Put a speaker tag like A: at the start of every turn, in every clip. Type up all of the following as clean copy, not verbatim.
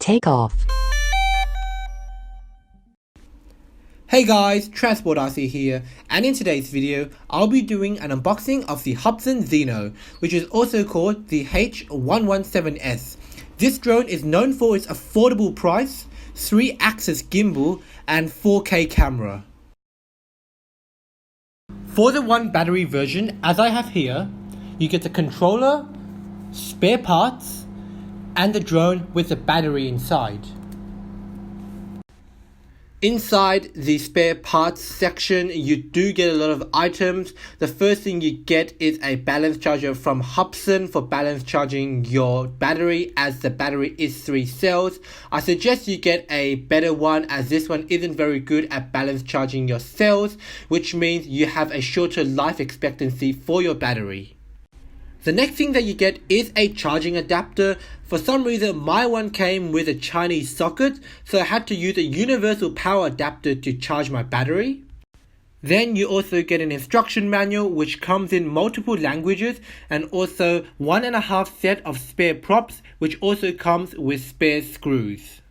A: Takeoff.
B: Hey guys, Transport RC here, and in today's video, I'll be doing an unboxing of the Hubsan Zino, which is also called the H117S. This drone is known for its affordable price, 3-axis gimbal, and 4K camera. For the 1 battery version, as I have here, you get the controller, spare parts, and the drone with the battery inside. Inside the spare parts section, you do get a lot of items. The first thing you get is a balance charger from Hubsan for balance charging your battery, as the battery is 3 cells. I suggest you get a better one, as this one isn't very good at balance charging your cells, which means you have a shorter life expectancy for your battery. The next thing that you get is a charging adapter. For some reason my one came with a Chinese socket, so I had to use a universal power adapter to charge my battery. Then you also get an instruction manual which comes in multiple languages, and also 1.5 set of spare props which also comes with spare screws.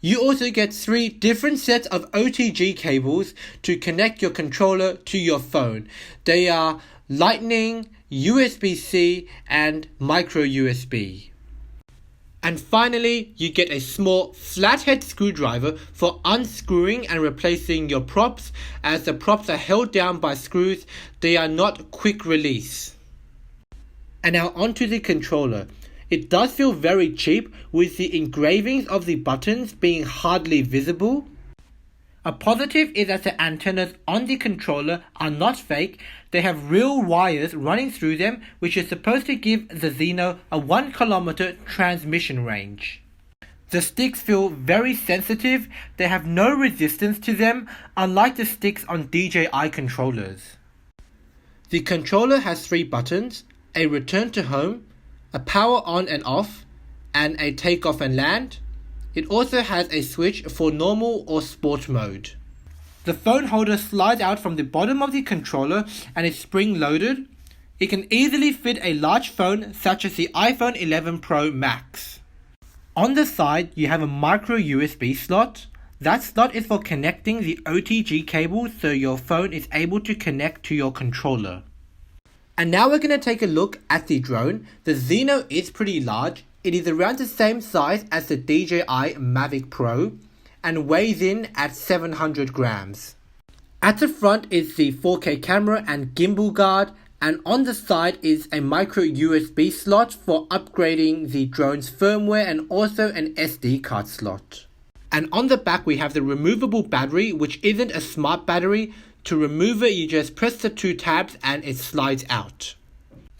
B: You also get 3 different sets of OTG cables to connect your controller to your phone. They are Lightning, USB-C and micro USB. And finally, you get a small flathead screwdriver for unscrewing and replacing your props, as the props are held down by screws. They are not quick release. And now onto the controller. It does feel very cheap, with the engravings of the buttons being hardly visible. A positive is that the antennas on the controller are not fake. They have real wires running through them, which is supposed to give the Zino a 1 kilometer transmission range. The sticks feel very sensitive. They have no resistance to them, unlike the sticks on DJI controllers. The controller has 3 buttons: a return to home, a power on and off, and a take off and land. It also has a switch for normal or sport mode. The phone holder slides out from the bottom of the controller and is spring loaded. It can easily fit a large phone such as the iPhone 11 Pro Max. On the side, you have a micro USB slot. That slot is for connecting the OTG cable, so your phone is able to connect to your controller. And now we're going to take a look at the drone. The Zino is pretty large. It is around the same size as the DJI Mavic Pro and weighs in at 700 grams. At the front is the 4K camera and gimbal guard, and on the side is a micro USB slot for upgrading the drone's firmware, and also an SD card slot. And on the back we have the removable battery, which isn't a smart battery. To remove it, you just press the 2 tabs and it slides out.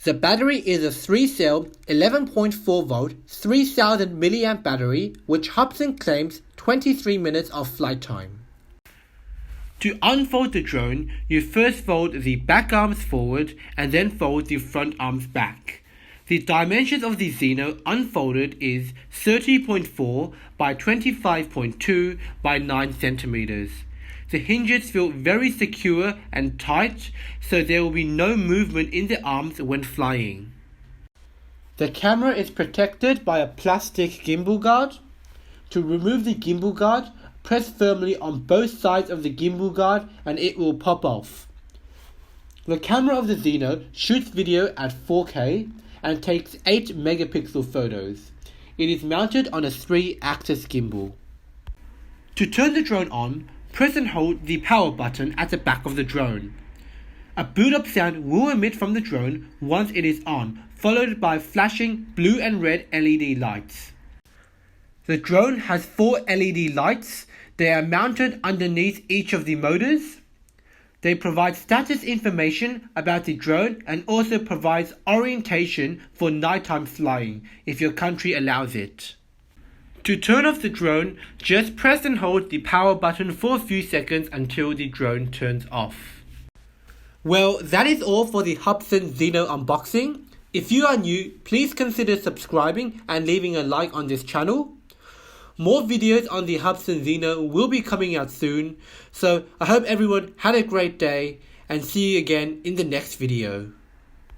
B: The battery is a 3-cell, 11.4 volt, 3000 mAh battery, which Hubsan claims 23 minutes of flight time. To unfold the drone, you first fold the back arms forward and then fold the front arms back. The dimensions of the Zino unfolded is 30.4 by 25.2 by 9 centimeters. The hinges feel very secure and tight, so there will be no movement in the arms when flying. The camera is protected by a plastic gimbal guard. To remove the gimbal guard, press firmly on both sides of the gimbal guard and it will pop off. The camera of the Zino shoots video at 4K and takes 8 megapixel photos. It is mounted on a 3-axis gimbal. To turn the drone on, press and hold the power button at the back of the drone. A boot up sound will emit from the drone once it is on, followed by flashing blue and red LED lights. The drone has 4 LED lights. They are mounted underneath each of the motors. They provide status information about the drone and also provides orientation for nighttime flying if your country allows it. To turn off the drone, just press and hold the power button for a few seconds until the drone turns off. Well, that is all for the Hubsan Zino unboxing. If you are new, please consider subscribing and leaving a like on this channel. More videos on the Hubsan Zino will be coming out soon, so I hope everyone had a great day and see you again in the next video.